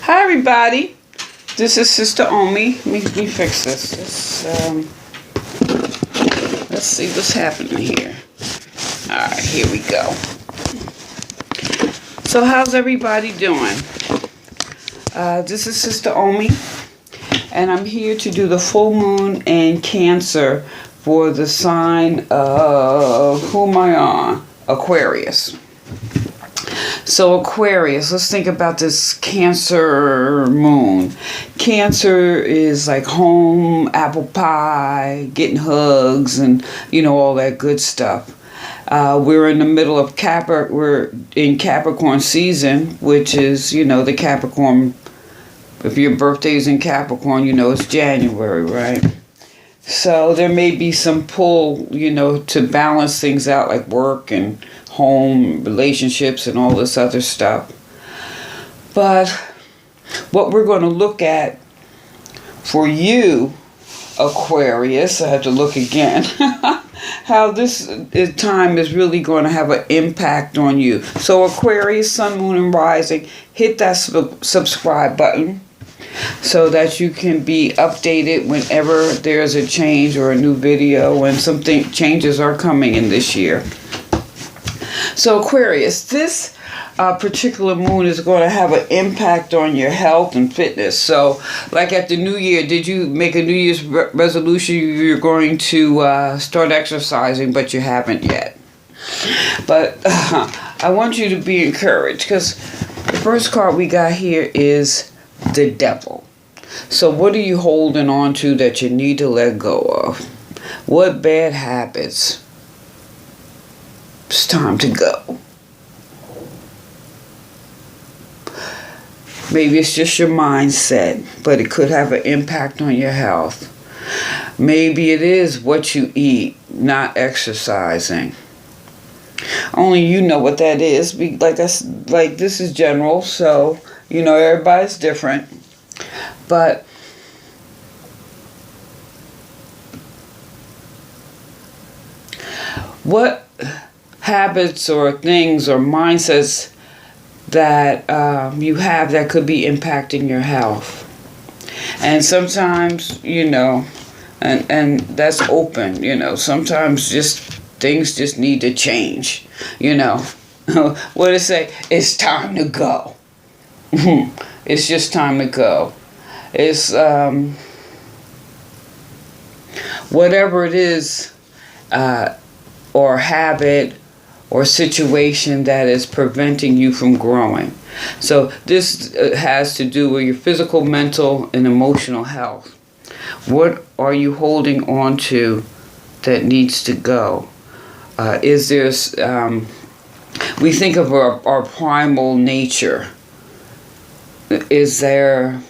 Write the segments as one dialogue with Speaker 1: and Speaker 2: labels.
Speaker 1: Hi everybody, this is Sister Omi. Let me fix this. Let's see what's happening here. Alright, here we go. So how's everybody doing? This is Sister Omi, and I'm here to do the full moon in Cancer for the sign of, who am I on? Aquarius. So Aquarius, let's think about this Cancer moon. Cancer is like home, apple pie, getting hugs, and all that good stuff. We're in the middle of we're in Capricorn season, which is, the Capricorn. If your birthday's in Capricorn, it's January, right? So there may be some pull, to balance things out, like work and home, relationships, and all this other stuff. But what we're going to look at for you, Aquarius, I have to look again, how this time is really going to have an impact on you. So Aquarius, Sun, Moon, and Rising, hit that subscribe button so that you can be updated whenever there's a change or a new video, when changes are coming in this year. So Aquarius, this particular moon is going to have an impact on your health and fitness. So like at the new year, did you make a New Year's resolution you're going to start exercising, but you haven't yet? But I want you to be encouraged, because the first card we got here is the Devil. So what are you holding on to that you need to let go of? What bad habits? It's time to go. Maybe it's just your mindset, but it could have an impact on your health. Maybe it is what you eat, not exercising. Only you know what that is. Like this is general, so everybody's different. But what habits or things or mindsets that you have that could be impacting your health? And sometimes, and that's open, sometimes just things just need to change, What to say? It's time to go. It's just time to go. It's whatever it is, or habit or situation that is preventing you from growing. So this has to do with your physical, mental, and emotional health. What are you holding on to that needs to go? Is there, we think of our primal nature. Is there,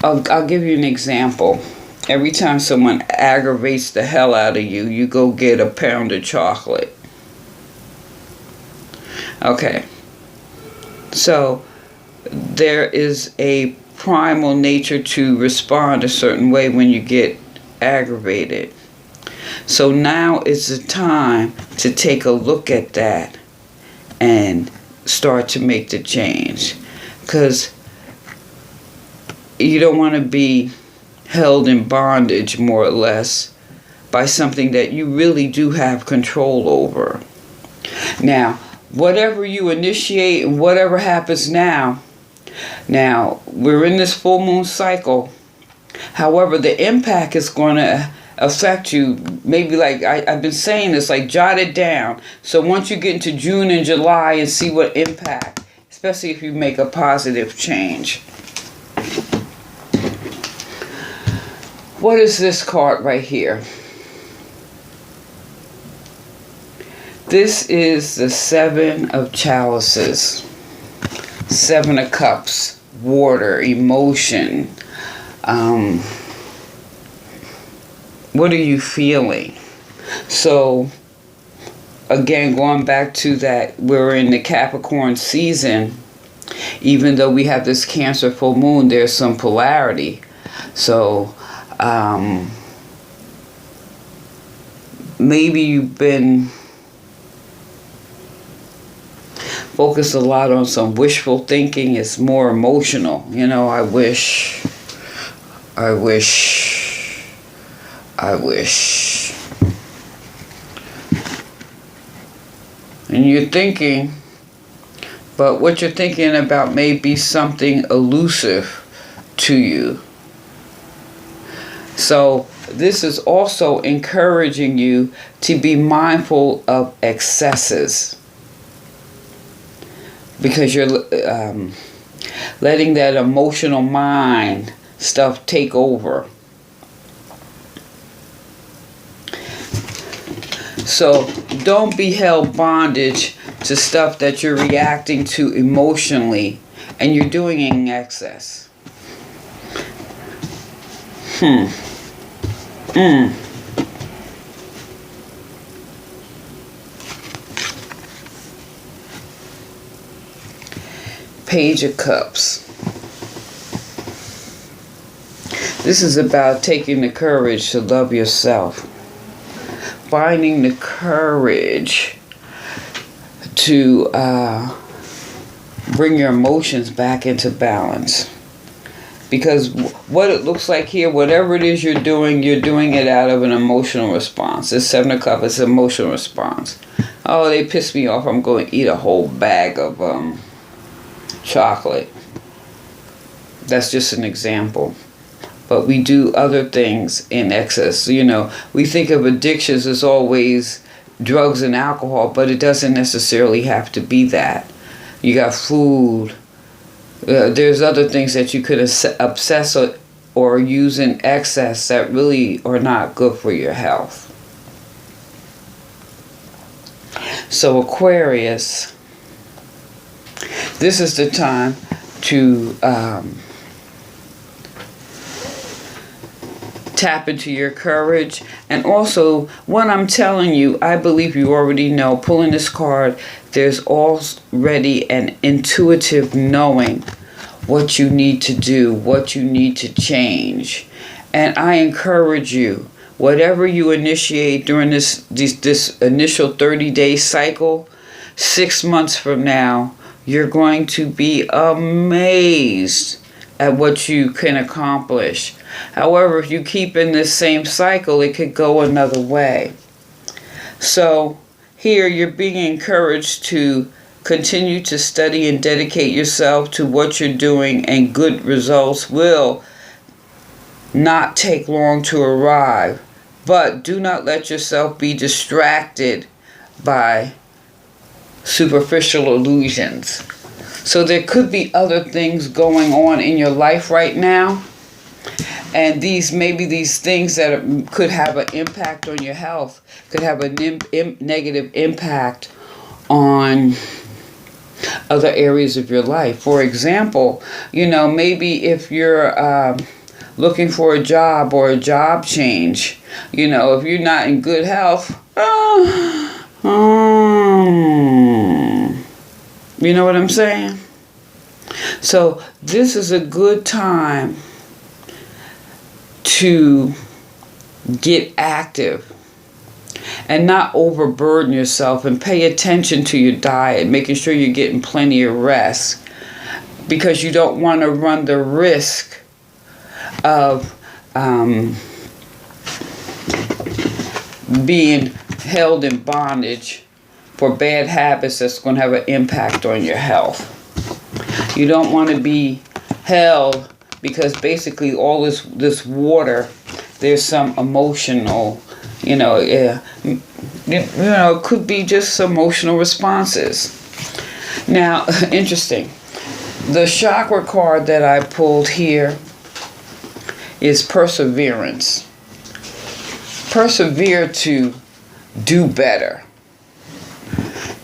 Speaker 1: I'll give you an example. Every time someone aggravates the hell out of you, you go get a pound of chocolate. Okay. So there is a primal nature to respond a certain way when you get aggravated. So now is the time to take a look at that and start to make the change. Because you don't want to be held in bondage, more or less, by something that you really do have control over. Now, whatever you initiate and whatever happens now, we're in this full moon cycle. However, the impact is going to affect you. Maybe like I've been saying this, like jot it down. So once you get into June and July and see what impact, especially if you make a positive change. What is this card right here? This is the Seven of Chalices. Seven of Cups. Water. Emotion. What are you feeling? So, again, going back to that, we're in the Capricorn season. Even though we have this Cancer full moon, there's some polarity. So, maybe you've been focus a lot on some wishful thinking. It's more emotional. You know, I wish. And you're thinking, but what you're thinking about may be something elusive to you. So this is also encouraging you to be mindful of excesses, because you're letting that emotional mind stuff take over. So don't be held bondage to stuff that you're reacting to emotionally and you're doing it in excess. Page of Cups. This is about taking the courage to love yourself. Finding the courage to bring your emotions back into balance. Because what it looks like here, whatever it is you're doing it out of an emotional response. This 7 of Cups is an emotional response. Oh, they pissed me off. I'm going to eat a whole bag of chocolate. That's just an example. But we do other things in excess. You know, we think of addictions as always drugs and alcohol, but it doesn't necessarily have to be that. You got food. There's other things that you could obsess or use in excess that really are not good for your health. So Aquarius, this is the time to tap into your courage. And also, what I'm telling you, I believe you already know, pulling this card, there's already an intuitive knowing what you need to do, what you need to change. And I encourage you, whatever you initiate during this initial 30-day cycle, 6 months from now, you're going to be amazed at what you can accomplish. However, if you keep in this same cycle, it could go another way. So here you're being encouraged to continue to study and dedicate yourself to what you're doing, and good results will not take long to arrive. But do not let yourself be distracted by superficial illusions. So there could be other things going on in your life right now, and maybe these things that could have an impact on your health, could have a negative impact on other areas of your life. For example, you know, maybe if you're looking for a job or a job change, you know, if you're not in good health, you know what I'm saying? So this is a good time to get active and not overburden yourself, and pay attention to your diet, making sure you're getting plenty of rest, because you don't want to run the risk of being held in bondage for bad habits that's going to have an impact on your health. You don't want to be held because basically all this water, there's some emotional, it could be just emotional responses. Now, interesting. The chakra card that I pulled here is perseverance. Persevere to do better.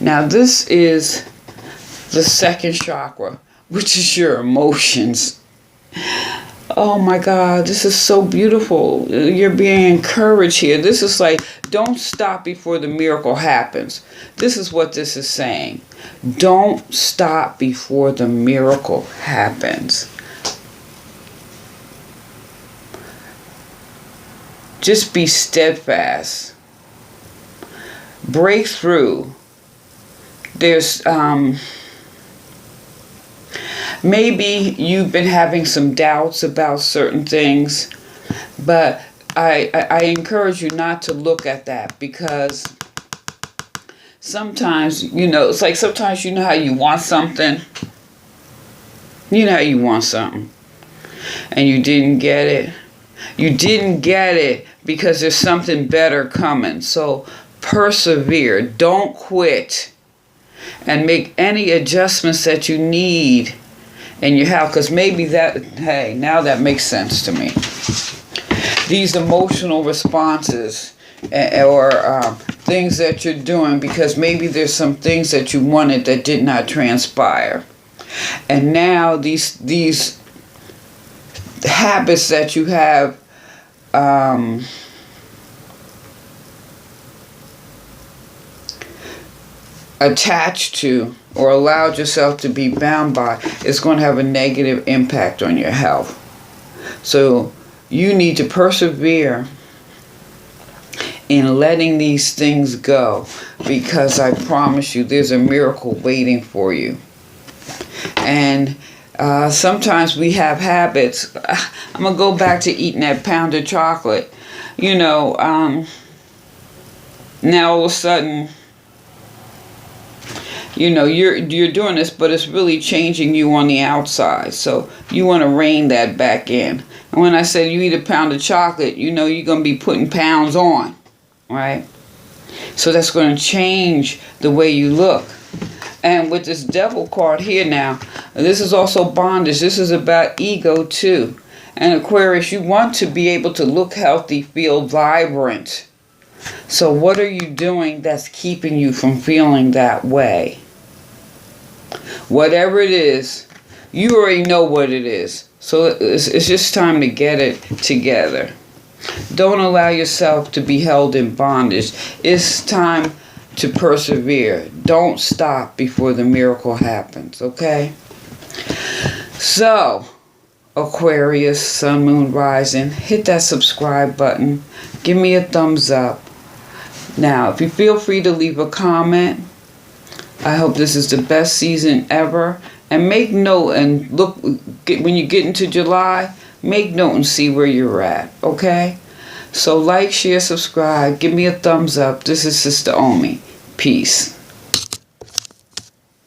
Speaker 1: Now, this is the second chakra, which is your emotions. Oh my God, this is so beautiful. You're being encouraged here. This is like, don't stop before the miracle happens. This is what this is saying. Don't stop before the miracle happens. Just be steadfast. Break through. there's maybe you've been having some doubts about certain things, but I encourage you not to look at that, because sometimes, it's like sometimes how you want something. You know how you want something and you didn't get it. You didn't get it because there's something better coming. So persevere. Don't quit. And make any adjustments that you need in your house. Because maybe now that makes sense to me. These emotional responses or things that you're doing, because maybe there's some things that you wanted that did not transpire. And now these habits that you have attached to or allowed yourself to be bound by is going to have a negative impact on your health. So you need to persevere in letting these things go, because I promise you there's a miracle waiting for you. And sometimes we have habits. I'm going to go back to eating that pound of chocolate. Now all of a sudden, you're doing this, but it's really changing you on the outside. So you want to rein that back in. And when I said you eat a pound of chocolate, you're going to be putting pounds on, right? So that's going to change the way you look. And with this devil card here now, this is also bondage. This is about ego too. And Aquarius, you want to be able to look healthy, feel vibrant. So what are you doing that's keeping you from feeling that way? Whatever it is, you already know what it is. So it's just time to get it together. Don't allow yourself to be held in bondage. It's time to persevere. Don't stop before the miracle happens, okay? So, Aquarius, Sun, Moon, Rising, hit that subscribe button. Give me a thumbs up. Now, if you feel free to leave a comment, I hope this is the best season ever. And make note and look, when you get into July, make note and see where you're at, okay? So like, share, subscribe. Give me a thumbs up. This is Sister Omi. Peace.